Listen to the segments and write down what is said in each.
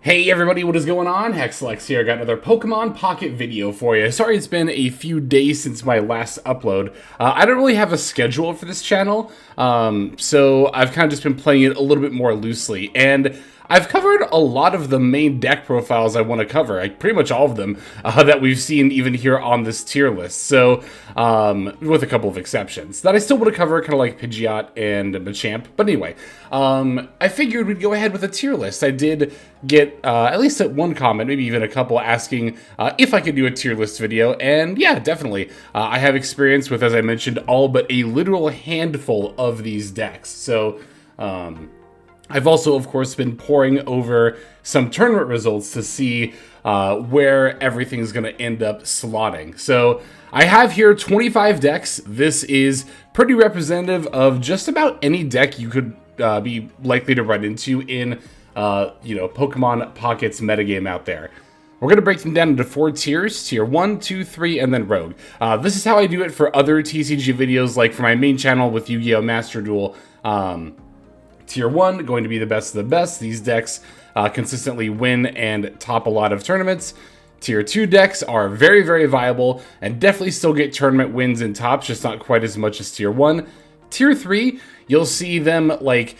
Hey everybody, what is going on? Hexlex here. Got another Pokemon Pocket video for you. Sorry it's been a few days since my last upload. I don't really have a schedule for this channel, so I've kind of just been playing it a little bit more loosely. And I've covered a lot of the main deck profiles I want to cover, like pretty much all of them that we've seen even here on this tier list. So, with a couple of exceptions that I still want to cover, kind of like Pidgeot and Machamp. But anyway, I figured we'd go ahead with a tier list. I did get at least one comment, maybe even a couple, asking if I could do a tier list video, and yeah, definitely. I have experience with, as I mentioned, all but a literal handful of these decks. So, I've also, of course, been poring over some tournament results to see where everything's going to end up slotting. So I have here 25 decks. This is pretty representative of just about any deck you could be likely to run into in, Pokemon Pocket's metagame out there. We're going to break them down into 4 tiers, tier 1, 2, 3, and then Rogue. This is how I do it for other TCG videos, like for my main channel with Yu-Gi-Oh! Master Duel. Tier 1, going to be the best of the best. These decks consistently win and top a lot of tournaments. Tier 2 decks are very, very viable and definitely still get tournament wins and tops, just not quite as much as Tier 1. Tier 3, you'll see them like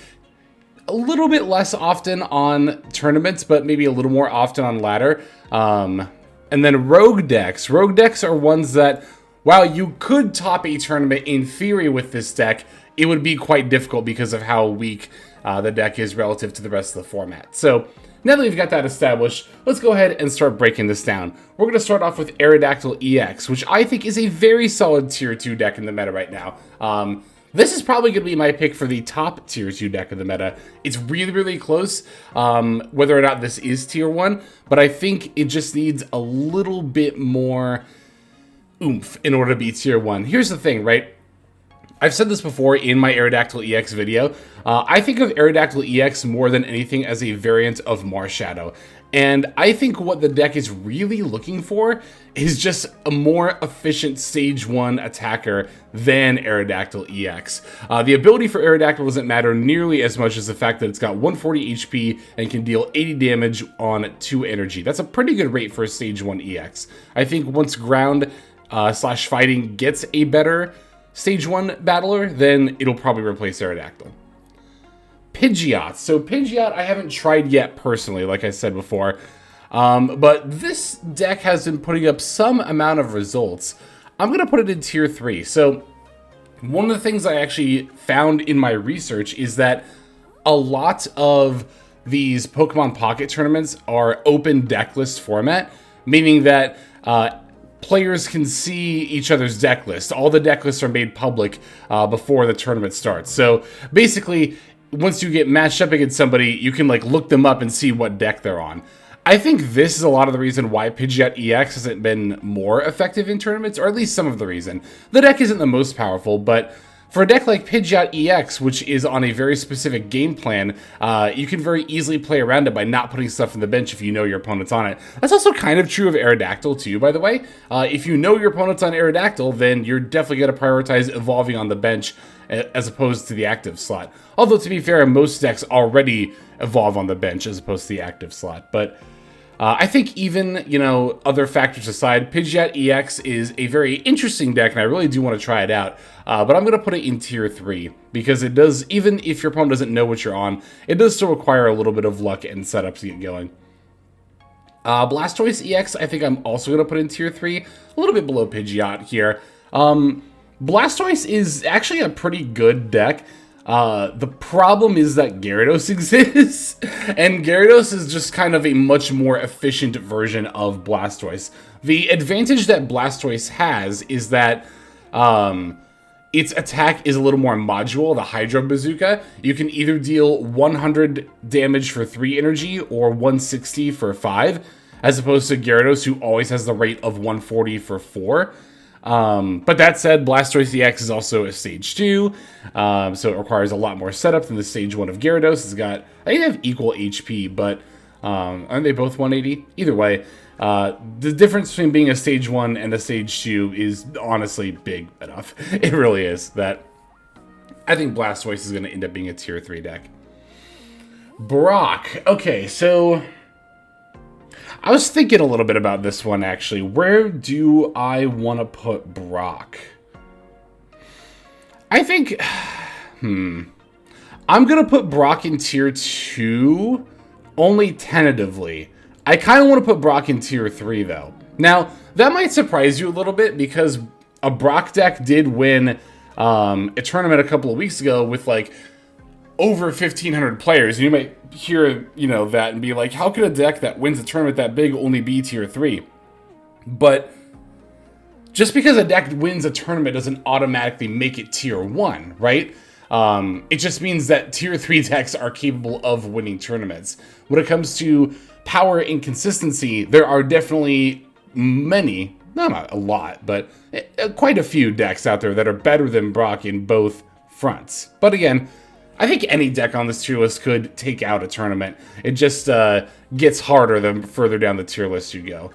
a little bit less often on tournaments, but maybe a little more often on ladder. And then Rogue decks. Rogue decks are ones that, while you could top a tournament in theory with this deck, it would be quite difficult because of how weak the deck is relative to the rest of the format. So now that we've got that established, let's go ahead and start breaking this down. We're going to start off with Aerodactyl EX, which I think is a very solid tier 2 deck in the meta right now. This is probably going to be my pick for the top tier 2 deck of the meta. It's really, really close whether or not this is tier 1, but I think it just needs a little bit more oomph in order to be tier 1. Here's the thing, right? I've said this before in my Aerodactyl EX video. I think of Aerodactyl EX more than anything as a variant of Marshadow. And I think what the deck is really looking for is just a more efficient Stage 1 attacker than Aerodactyl EX. The ability for Aerodactyl doesn't matter nearly as much as the fact that it's got 140 HP and can deal 80 damage on 2 energy. That's a pretty good rate for a Stage 1 EX. I think once ground slash fighting gets a better Stage 1 battler, then it'll probably replace Aerodactyl. Pidgeot. So Pidgeot I haven't tried yet personally, like I said before, but this deck has been putting up some amount of results. I'm going to put it in tier 3. So one of the things I actually found in my research is that a lot of these Pokemon Pocket tournaments are open deck list format, meaning that players can see each other's deck list. All the deck lists are made public before the tournament starts. So basically, once you get matched up against somebody, you can like look them up and see what deck they're on. I think this is a lot of the reason why Pidgeot EX hasn't been more effective in tournaments, or at least some of the reason. The deck isn't the most powerful, but for a deck like Pidgeot EX, which is on a very specific game plan, you can very easily play around it by not putting stuff in the bench if you know your opponent's on it. That's also kind of true of Aerodactyl too, by the way. If you know your opponent's on Aerodactyl, then you're definitely going to prioritize evolving on the bench as opposed to the active slot. Although, to be fair, most decks already evolve on the bench as opposed to the active slot. But I think even, other factors aside, Pidgeot EX is a very interesting deck, and I really do want to try it out. But I'm going to put it in tier 3, because it does, even if your opponent doesn't know what you're on, it does still require a little bit of luck and setup to get going. Blastoise EX, I think I'm also going to put in tier 3, a little bit below Pidgeot here. Blastoise is actually a pretty good deck. The problem is that Gyarados exists, and Gyarados is just kind of a much more efficient version of Blastoise. The advantage that Blastoise has is that its attack is a little more modular, the Hydro Bazooka. You can either deal 100 damage for 3 energy or 160 for 5, as opposed to Gyarados, who always has the rate of 140 for 4. But that said, Blastoise EX is also a Stage 2, so it requires a lot more setup than the Stage 1 of Gyarados. It's got, I think they have equal HP, but aren't they both 180? Either way, the difference between being a Stage 1 and a Stage 2 is honestly big enough. It really is, that I think Blastoise is going to end up being a tier 3 deck. Brock. Okay, so I was thinking a little bit about this one, actually. Where do I want to put Brock? I think... I'm going to put Brock in tier 2, only tentatively. I kind of want to put Brock in tier 3, though. Now, that might surprise you a little bit, because a Brock deck did win a tournament a couple of weeks ago with, like, over 1,500 players. And you might hear, you know, that and be like, how could a deck that wins a tournament that big only be tier 3? But just because a deck wins a tournament doesn't automatically make it tier 1, right? It just means that tier 3 decks are capable of winning tournaments. When it comes to power and consistency, there are definitely many, not a lot, but quite a few decks out there that are better than Brock in both fronts. But again, I think any deck on this tier list could take out a tournament. It just gets harder the further down the tier list you go.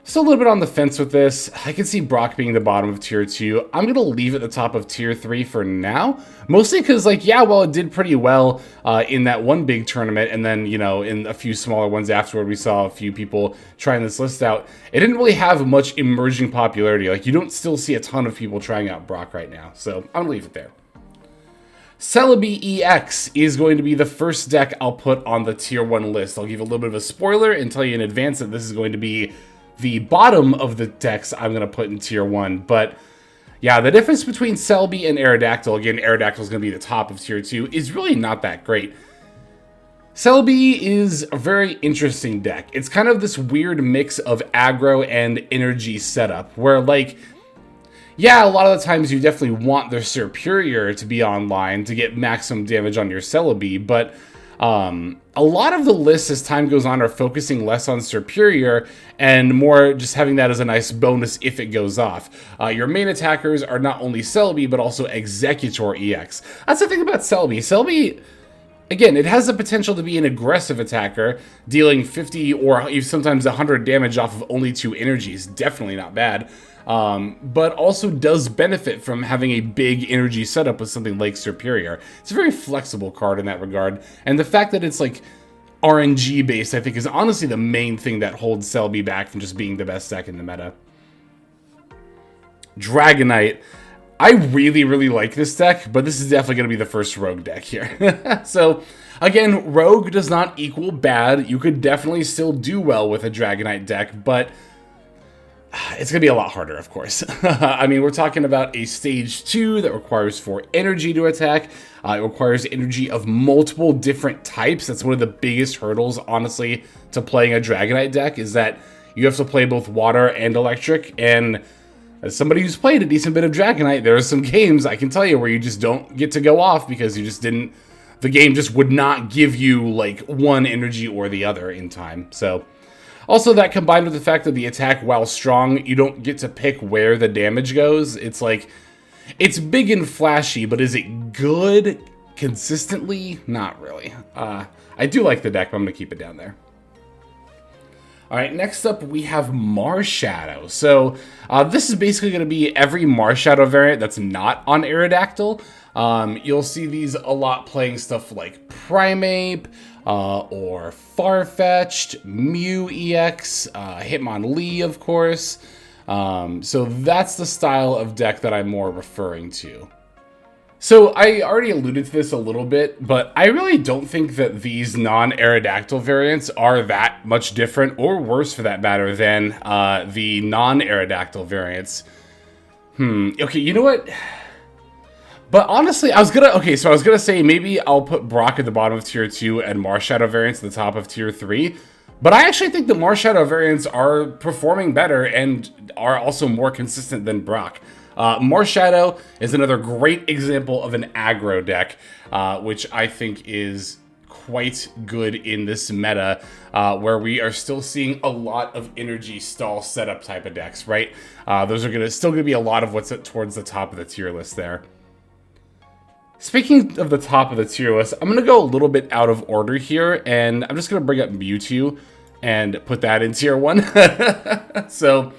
Still a little bit on the fence with this. I can see Brock being the bottom of tier 2. I'm going to leave it at the top of tier 3 for now. Mostly because, like, yeah, well, it did pretty well in that one big tournament. And then, you know, in a few smaller ones afterward, we saw a few people trying this list out. It didn't really have much emerging popularity. Like, you don't still see a ton of people trying out Brock right now. So I'm going to leave it there. Celebi EX is going to be the first deck I'll put on the tier 1 list. I'll give you a little bit of a spoiler and tell you in advance that this is going to be the bottom of the decks I'm going to put in tier 1. But yeah, the difference between Celebi and Aerodactyl, again, Aerodactyl is going to be the top of tier 2, is really not that great. Celebi is a very interesting deck. It's kind of this weird mix of aggro and energy setup, where, like, yeah, a lot of the times you definitely want their Superior to be online to get maximum damage on your Celebi, but a lot of the lists as time goes on are focusing less on Superior and more just having that as a nice bonus if it goes off. Your main attackers are not only Celebi, but also Executor EX. That's the thing about Celebi. Celebi, again, it has the potential to be an aggressive attacker, dealing 50 or sometimes 100 damage off of only 2 energies. Definitely not bad. But also does benefit from having a big energy setup with something like Superior. It's a very flexible card in that regard, and the fact that it's like RNG based, I think, is honestly the main thing that holds Celebi back from just being the best deck in the meta. Dragonite. I really, really like this deck, but this is definitely going to be the first Rogue deck here. So, again, Rogue does not equal bad. You could definitely still do well with a Dragonite deck, but it's going to be a lot harder, of course. I mean, we're talking about a stage 2 that requires 4 energy to attack. It requires energy of multiple different types. That's one of the biggest hurdles, honestly, to playing a Dragonite deck, is that you have to play both water and electric. And as somebody who's played a decent bit of Dragonite, there are some games, I can tell you, where you just don't get to go off because you just didn't... The game just would not give you, like, one energy or the other in time. So... Also, that combined with the fact that the attack, while strong, you don't get to pick where the damage goes. It's like, it's big and flashy, but is it good consistently? Not really. I do like the deck, but I'm going to keep it down there. Alright, next up we have Marshadow. So, this is basically going to be every Marshadow variant that's not on Aerodactyl. You'll see these a lot playing stuff like Primeape, or Farfetch'd, Mew EX, Hitmonlee, of course. So that's the style of deck that I'm more referring to. So I already alluded to this a little bit, but I really don't think that these non-Aerodactyl variants are that much different, or worse for that matter, than the non-Aerodactyl variants. Okay, you know what? But honestly, I was gonna say maybe I'll put Brock at the bottom of tier 2 and Marshadow variants at the top of tier 3. But I actually think the Marshadow variants are performing better and are also more consistent than Brock. Marshadow is another great example of an aggro deck, which I think is quite good in this meta, where we are still seeing a lot of energy stall setup type of decks, right? Those are still gonna be a lot of what's towards the top of the tier list there. Speaking of the top of the tier list, I'm going to go a little bit out of order here, and I'm just going to bring up Mewtwo and put that in tier 1. So,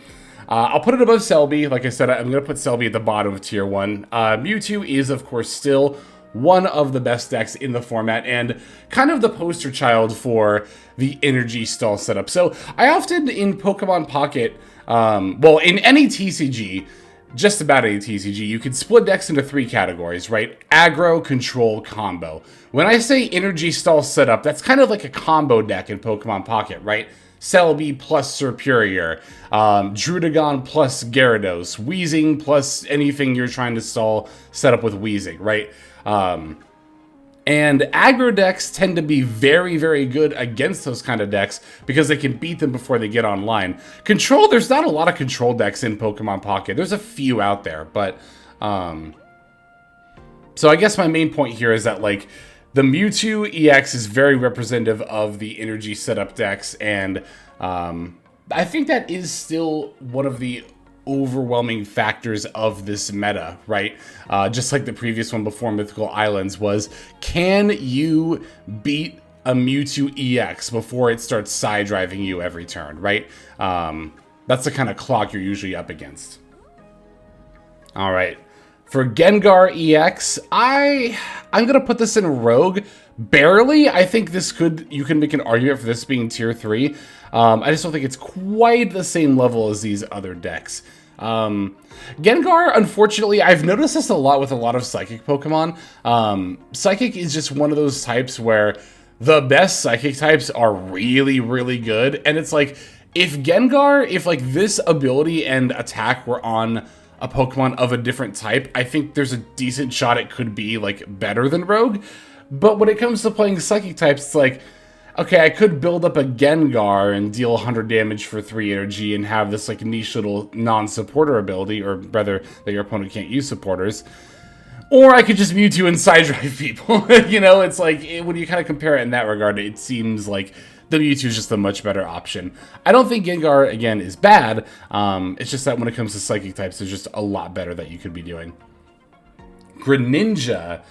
I'll put it above Celebi. Like I said, I'm going to put Celebi at the bottom of tier 1. Mewtwo is, of course, still one of the best decks in the format and kind of the poster child for the energy stall setup. So I often in Pokemon Pocket, well, in any TCG, just about any TCG, you can split decks into 3 categories, right? Aggro, control, combo. When I say energy stall setup, that's kind of like a combo deck in Pokemon Pocket, right? Celebi plus Serperior, Druddigon plus Gyarados, Weezing plus anything you're trying to stall set up with Weezing, right? And aggro decks tend to be very, very good against those kind of decks because they can beat them before they get online. Control, there's not a lot of control decks in Pokemon Pocket. There's a few out there, but... So I guess my main point here is that, like, the Mewtwo EX is very representative of the energy setup decks, and I think that is still one of the overwhelming factors of this meta, right? Just like the previous one before Mythical Islands was, can you beat a Mewtwo EX before it starts side driving you every turn, right? That's the kind of clock you're usually up against. All right. For Gengar EX, I'm going to put this in Rogue. Barely. I think this you can make an argument for this being tier 3. I just don't think it's quite the same level as these other decks. Gengar, unfortunately, I've noticed this a lot with a lot of Psychic Pokemon. Psychic is just one of those types where the best Psychic types are really, really good. And it's like, if like this ability and attack were on a Pokemon of a different type, I think there's a decent shot it could be, like, better than Rogue. But when it comes to playing Psychic types, it's like, okay, I could build up a Gengar and deal 100 damage for 3 energy and have this, like, niche little non-supporter ability, or rather, that your opponent can't use supporters. Or I could just Mewtwo and Side Drive people. You know, it's like, when you kind of compare it in that regard, it seems like the Mewtwo is just a much better option. I don't think Gengar, again, is bad. It's just that when it comes to Psychic types, there's just a lot better that you could be doing. Greninja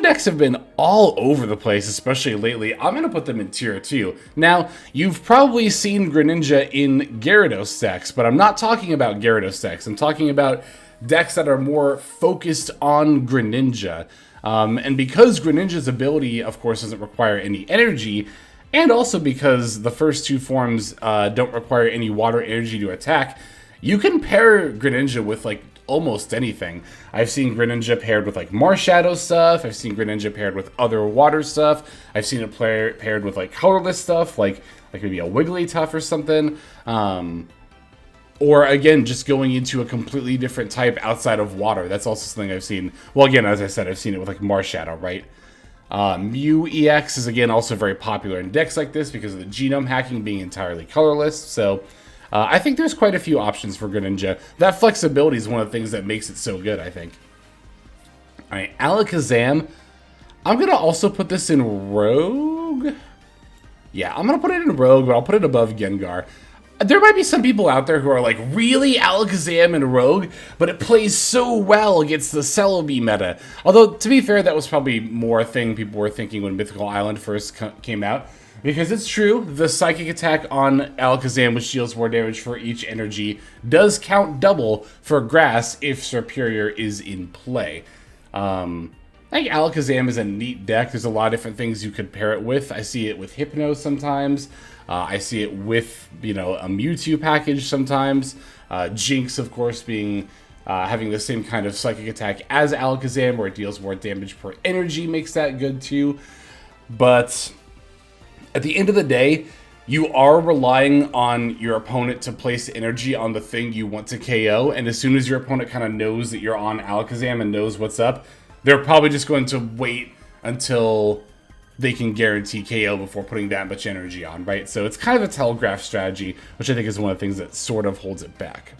decks have been all over the place, especially lately. I'm going to put them in tier 2. Now, you've probably seen Greninja in Gyarados decks, but I'm not talking about Gyarados decks. I'm talking about decks that are more focused on Greninja. And because Greninja's ability, of course, doesn't require any energy, and also because the first 2 forms don't require any water energy to attack, you can pair Greninja with, like, almost anything. I've seen Greninja paired with, like, Marshadow stuff. I've seen Greninja paired with other water stuff. I've seen it paired with, like, colorless stuff, like maybe a Wigglytuff or something. Or, again, just going into a completely different type outside of water. That's also something I've seen. Well, again, as I said, I've seen it with, like, Marshadow, right? Mew EX is, again, also very popular in decks like this because of the genome hacking being entirely colorless. So I think there's quite a few options for Greninja. That flexibility is one of the things that makes it so good, I think. All right, Alakazam. I'm going to also put this in Rogue. Yeah, I'm going to put it in Rogue, but I'll put it above Gengar. There might be some people out there who are like, really, Alakazam and Rogue? But it plays so well against the Celebi meta. Although, to be fair, that was probably more a thing people were thinking when Mythical Island first came out. Because it's true, the Psychic attack on Alakazam, which deals more damage for each energy, does count double for Grass if Serperior is in play. I think Alakazam is a neat deck. There's a lot of different things you could pair it with. I see it with Hypno sometimes. I see it with, you know, a Mewtwo package sometimes. Jinx, of course, being having the same kind of Psychic attack as Alakazam, where it deals more damage per energy, makes that good too. But at the end of the day, you are relying on your opponent to place energy on the thing you want to KO, and as soon as your opponent kind of knows that you're on Alakazam and knows what's up, they're probably just going to wait until they can guarantee KO before putting that much energy on, right? So it's kind of a telegraph strategy, which I think is one of the things that sort of holds it back.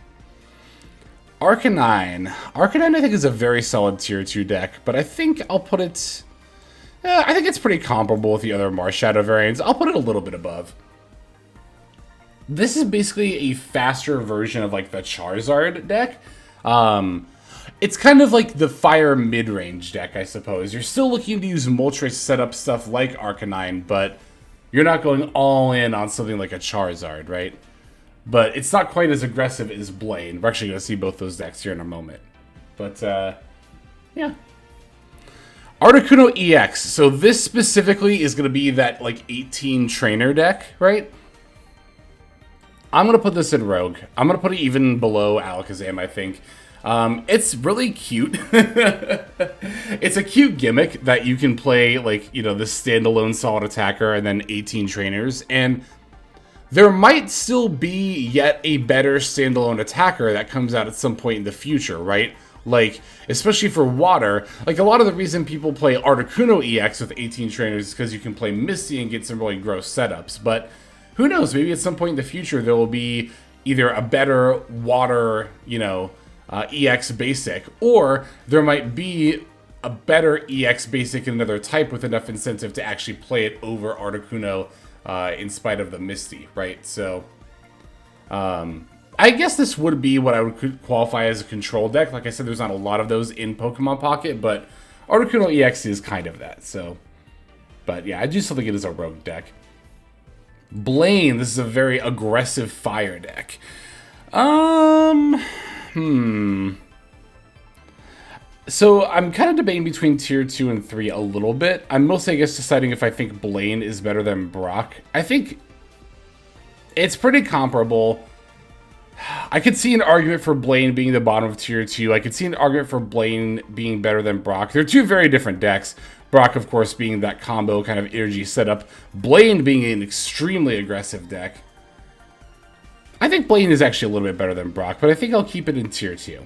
Arcanine. Arcanine, I think, is a very solid tier 2 deck, but I think I'll put it... I think it's pretty comparable with the other Marshadow variants. I'll put it a little bit above. This is basically a faster version of, like, the Charizard deck. It's kind of like the fire mid-range deck, I suppose. You're still looking to use Moltres to set up stuff like Arcanine, but you're not going all in on something like a Charizard, right? But it's not quite as aggressive as Blaine. We're actually going to see both those decks here in a moment. But, yeah. Articuno EX. So this specifically is going to be that like 18 trainer deck, right? I'm going to put this in Rogue. I'm going to put it even below Alakazam, I think. It's really cute. It's a cute gimmick that you can play, like, you know, this standalone solid attacker and then 18 trainers. And there might still be yet a better standalone attacker that comes out at some point in the future, right? Like, especially for water, like a lot of the reason people play Articuno EX with 18 trainers is because you can play Misty and get some really gross setups. But who knows, maybe at some point in the future there will be either a better water, you know, EX basic, or there might be a better EX basic in another type with enough incentive to actually play it over Articuno in spite of the Misty, right? So, I guess this would be what I would qualify as a control deck. Like I said, there's not a lot of those in Pokemon Pocket, but Articuno EX is kind of that, so. But yeah, I do still think it is a rogue deck. Blaine, this is a very aggressive fire deck. So I'm kind of debating between tier 2 and 3 a little bit. I'm mostly, I guess, deciding if I think Blaine is better than Brock. I think it's pretty comparable. I could see an argument for Blaine being the bottom of tier 2. I could see an argument for Blaine being better than Brock. They're two very different decks. Brock, of course, being that combo kind of energy setup. Blaine being an extremely aggressive deck. I think Blaine is actually a little bit better than Brock, but I think I'll keep it in tier 2.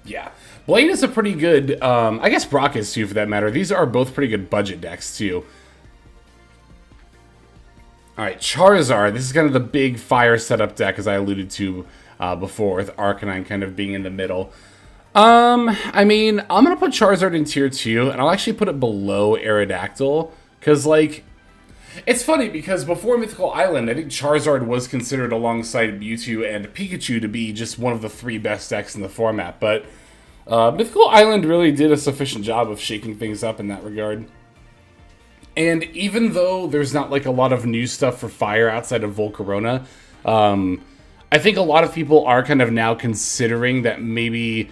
Yeah. Blaine is a pretty good... I guess Brock is too, for that matter. These are both pretty good budget decks, too. Alright, Charizard. This is kind of the big fire setup deck, as I alluded to before, with Arcanine kind of being in the middle. I mean, I'm going to put Charizard in tier 2, and I'll actually put it below Aerodactyl, because, like, it's funny, because before Mythical Island, I think Charizard was considered alongside Mewtwo and Pikachu to be just one of the 3 best decks in the format, but Mythical Island really did a sufficient job of shaking things up in that regard. And even though there's not like a lot of new stuff for fire outside of Volcarona, I think a lot of people are kind of now considering that maybe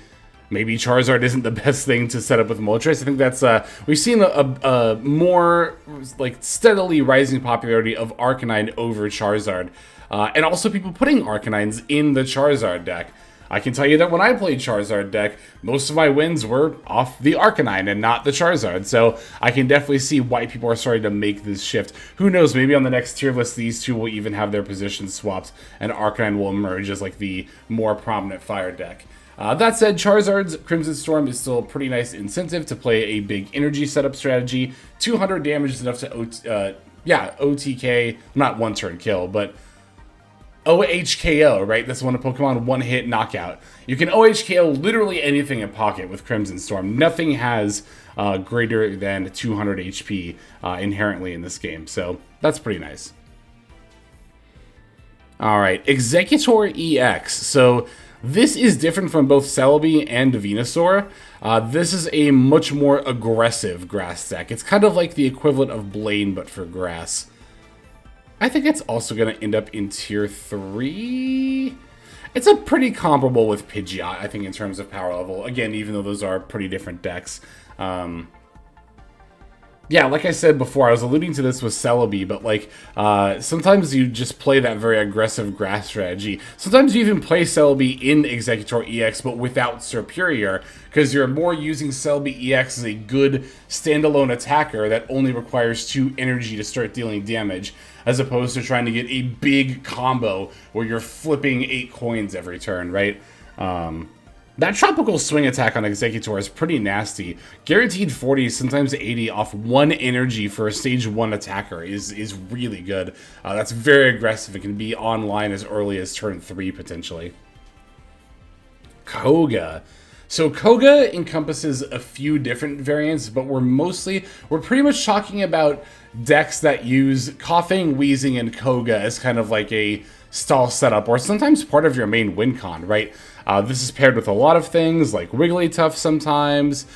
Charizard isn't the best thing to set up with Moltres. I think that's we've seen a more like steadily rising popularity of Arcanine over Charizard, and also people putting Arcanines in the Charizard deck. I can tell you that when I played Charizard deck, most of my wins were off the Arcanine and not the Charizard. So I can definitely see why people are starting to make this shift. Who knows, maybe on the next tier list, these two will even have their positions swapped and Arcanine will emerge as like the more prominent fire deck. That said, Charizard's Crimson Storm is still a pretty nice incentive to play a big energy setup strategy. 200 damage is enough to OTK, not one turn kill, but OHKO, right? That's one of Pokemon one-hit knockout. You can OHKO literally anything in Pocket with Crimson Storm. Nothing has greater than 200 HP inherently in this game, so that's pretty nice. Alright, Executor EX. So this is different from both Celebi and Venusaur. This is a much more aggressive grass deck. It's kind of like the equivalent of Blaine, but for grass. I think it's also going to end up in tier 3. It's a pretty comparable with Pidgeot, I think, in terms of power level. Again, even though those are pretty different decks. Yeah, like I said before, I was alluding to this with Celebi, but like, sometimes you just play that very aggressive grass strategy. Sometimes you even play Celebi in Executor EX, but without Serperior, because you're more using Celebi EX as a good standalone attacker that only requires 2 energy to start dealing damage, as opposed to trying to get a big combo where you're flipping 8 coins every turn, right? That tropical swing attack on Executor is pretty nasty. Guaranteed 40, sometimes 80 off 1 energy for a stage 1 attacker is really good. That's very aggressive. It can be online as early as turn 3 potentially. Koga. So Koga encompasses a few different variants, but we're pretty much talking about decks that use Coughing, Wheezing, and Koga as kind of like a stall setup, or sometimes part of your main win con, right? This is paired with a lot of things, like Wigglytuff sometimes,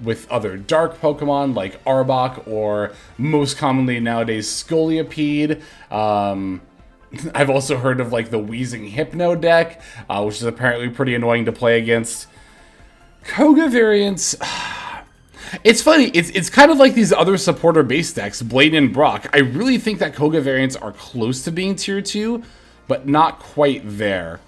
with other dark Pokemon like Arbok, or most commonly nowadays Scolipede. I've also heard of like the Wheezing Hypno deck, which is apparently pretty annoying to play against. Koga variants, It's funny. It's kind of like these other supporter base decks, Blade and Brock. I really think that Koga variants are close to being tier 2, but not quite there.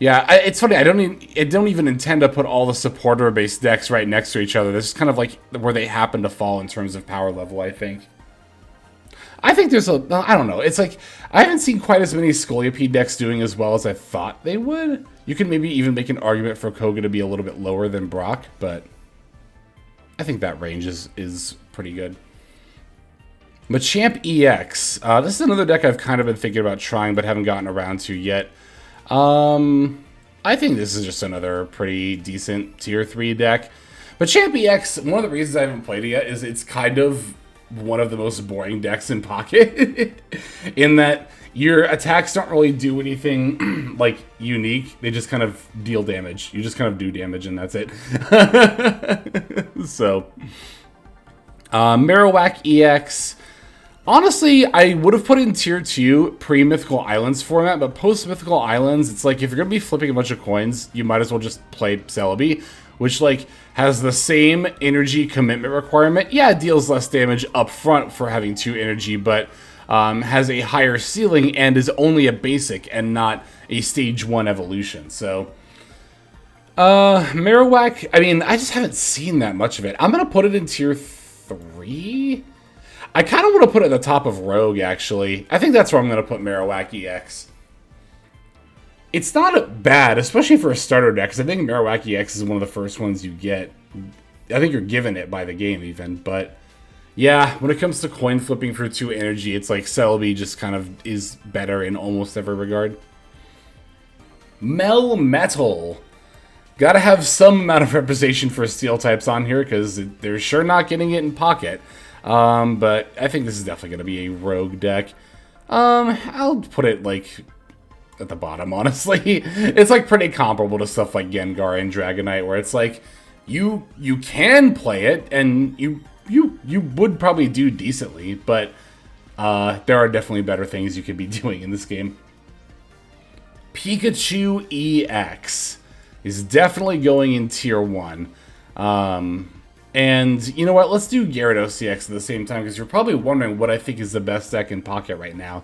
Yeah, it's funny. I don't even intend to put all the supporter base decks right next to each other. This is kind of like where they happen to fall in terms of power level, I think. I think there's I don't know. It's like, I haven't seen quite as many Scolipede decks doing as well as I thought they would. You can maybe even make an argument for Koga to be a little bit lower than Brock, but I think that range is pretty good. Machamp EX. This is another deck I've kind of been thinking about trying, but haven't gotten around to yet. I think this is just another pretty decent tier 3 deck. Machamp EX, one of the reasons I haven't played it yet is it's kind of one of the most boring decks in Pocket. In that your attacks don't really do anything like unique. They just kind of deal damage. You just kind of do damage and that's it. So, Marowak EX. Honestly, I would have put in tier 2 pre-Mythical Islands format, but post-Mythical Islands, it's like if you're going to be flipping a bunch of coins, you might as well just play Celebi, which like has the same energy commitment requirement. Yeah, it deals less damage up front for having 2 energy, but has a higher ceiling and is only a basic and not a stage 1 evolution. So, Marowak, I mean, I just haven't seen that much of it. I'm going to put it in tier 3. I kind of want to put it at the top of Rogue, actually. I think that's where I'm going to put Marowak EX. It's not bad, especially for a starter deck, because I think Marowak EX is one of the first ones you get. I think you're given it by the game, even. But, yeah, when it comes to coin flipping for 2 energy, it's like Celebi just kind of is better in almost every regard. Melmetal. Gotta have some amount of representation for steel types on here, because they're sure not getting it in Pocket. But I think this is definitely going to be a rogue deck. I'll put it, like, at the bottom, honestly. It's, like, pretty comparable to stuff like Gengar and Dragonite, where it's, like, you can play it, and you would probably do decently, but, there are definitely better things you could be doing in this game. Pikachu EX is definitely going in tier 1. And you know what? Let's do Gyarados EX at the same time, because you're probably wondering what I think is the best deck in Pocket right now.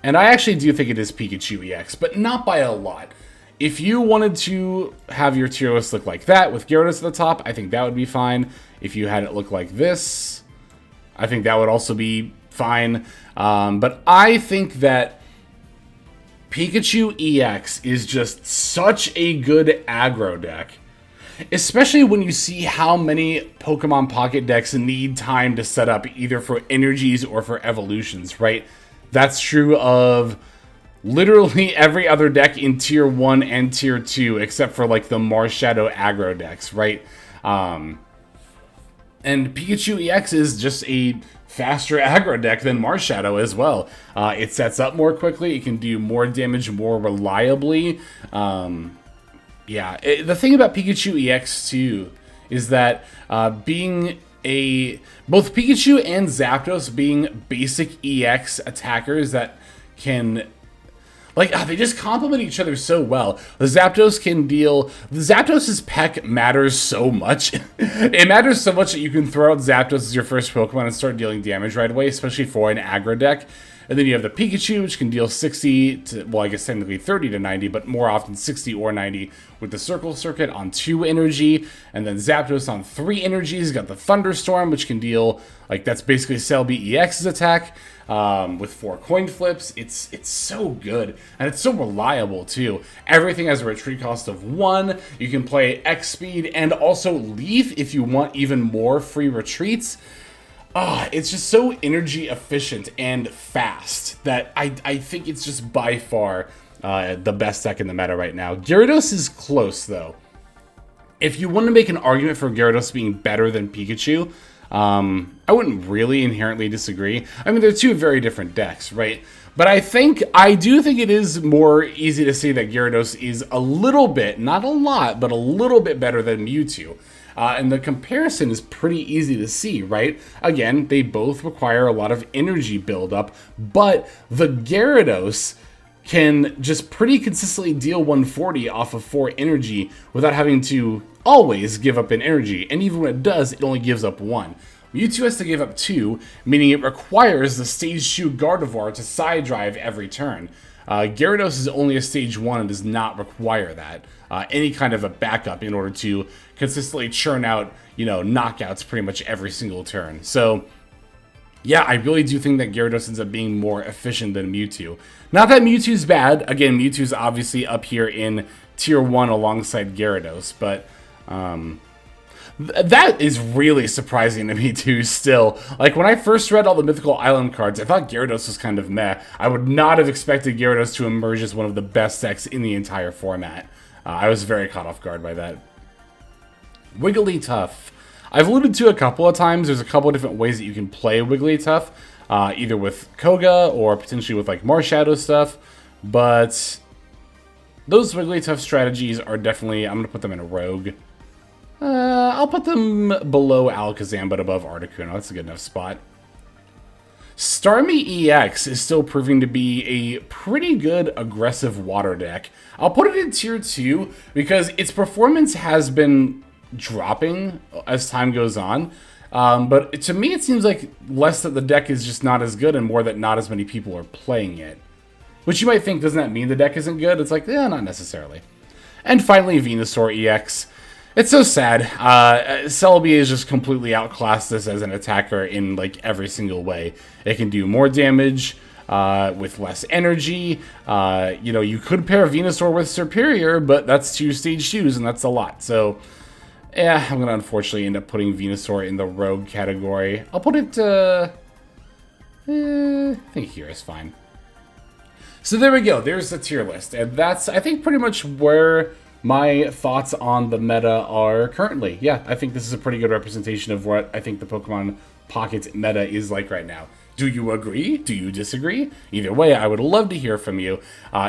And I actually do think it is Pikachu EX, but not by a lot. If you wanted to have your tier list look like that, with Gyarados at the top, I think that would be fine. If you had it look like this, I think that would also be fine. But I think that Pikachu EX is just such a good aggro deck. Especially when you see how many Pokemon Pocket decks need time to set up, either for energies or for evolutions, right? That's true of literally every other deck in Tier 1 and Tier 2, except for, like, the Marshadow aggro decks, right? And Pikachu EX is just a faster aggro deck than Marshadow as well. It sets up more quickly, it can do more damage more reliably, yeah, the thing about Pikachu EX too is that both Pikachu and Zapdos being basic EX attackers that can, like, they just complement each other so well. The Zapdos' peck matters so much. It matters so much that you can throw out Zapdos as your first Pokemon and start dealing damage right away, especially for an aggro deck. And then you have the Pikachu, which can deal 60 to, well, I guess technically 30 to 90, but more often 60 or 90 with the Circle Circuit on 2 energy. And then Zapdos on 3 energies. Got the Thunderstorm, which can deal, like, that's basically Celebi EX's attack with 4 coin flips. It's so good, and it's so reliable, too. Everything has a retreat cost of 1. You can play X speed and also Leaf if you want even more free retreats. It's just so energy efficient and fast that I think it's just by far the best deck in the meta right now. Gyarados is close, though. If you want to make an argument for Gyarados being better than Pikachu, I wouldn't really inherently disagree. I mean, they're 2 very different decks, right? But I do think it is more easy to say that Gyarados is a little bit, not a lot, but a little bit better than Mewtwo. And the comparison is pretty easy to see, right? Again, they both require a lot of energy buildup, but the Gyarados can just pretty consistently deal 140 off of 4 energy without having to always give up an energy, and even when it does, it only gives up 1. Mewtwo has to give up 2, meaning it requires the Stage 2 Gardevoir to side drive every turn. Gyarados is only a Stage 1 and does not require that. Any kind of a backup in order to consistently churn out, knockouts pretty much every single turn. So, yeah, I really do think that Gyarados ends up being more efficient than Mewtwo. Not that Mewtwo's bad. Again, Mewtwo's obviously up here in Tier 1 alongside Gyarados, but that is really surprising to me too still. Like, when I first read all the Mythical Island cards, I thought Gyarados was kind of meh. I would not have expected Gyarados to emerge as one of the best decks in the entire format. I was very caught off guard by that. Wigglytuff. I've alluded to a couple of times, there's a couple of different ways that you can play Wigglytuff, either with Koga or potentially with like Marshadow stuff, but those Wigglytuff strategies are definitely, I'm going to put them in a Rogue. I'll put them below Alakazam but above Articuno, that's a good enough spot. Starmie EX is still proving to be a pretty good aggressive water deck. I'll put it in Tier 2 because its performance has been dropping as time goes on, but to me it seems like less that the deck is just not as good and more that not as many people are playing it. Which you might think, doesn't that mean the deck isn't good? It's like, yeah, not necessarily. And finally, Venusaur EX. It's so sad. Celebi has just completely outclassed this as an attacker in like every single way. It can do more damage with less energy. You could pair Venusaur with Superior, but that's 2 Stage 2s and that's a lot. So yeah, I'm going to unfortunately end up putting Venusaur in the Rogue category. I'll put it, I think here is fine. So there we go, there's the tier list. And that's, I think, pretty much where my thoughts on the meta are currently. Yeah, I think this is a pretty good representation of what I think the Pokemon Pocket meta is like right now. Do you agree? Do you disagree? Either way, I would love to hear from you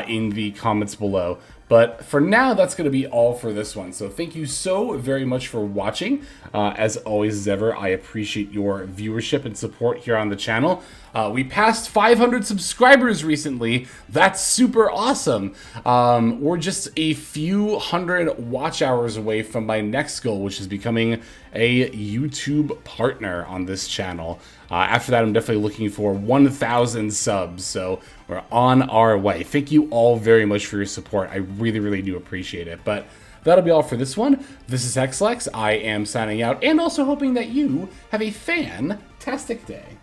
in the comments below. But for now, that's going to be all for this one. So thank you so very much for watching. As always, as ever, I appreciate your viewership and support here on the channel. We passed 500 subscribers recently. That's super awesome. We're just a few hundred watch hours away from my next goal, which is becoming a YouTube partner on this channel. After that, I'm definitely looking for 1,000 subs, so we're on our way. Thank you all very much for your support. I really, really do appreciate it. But that'll be all for this one. This is Hexlex. I am signing out, and also hoping that you have a fantastic day.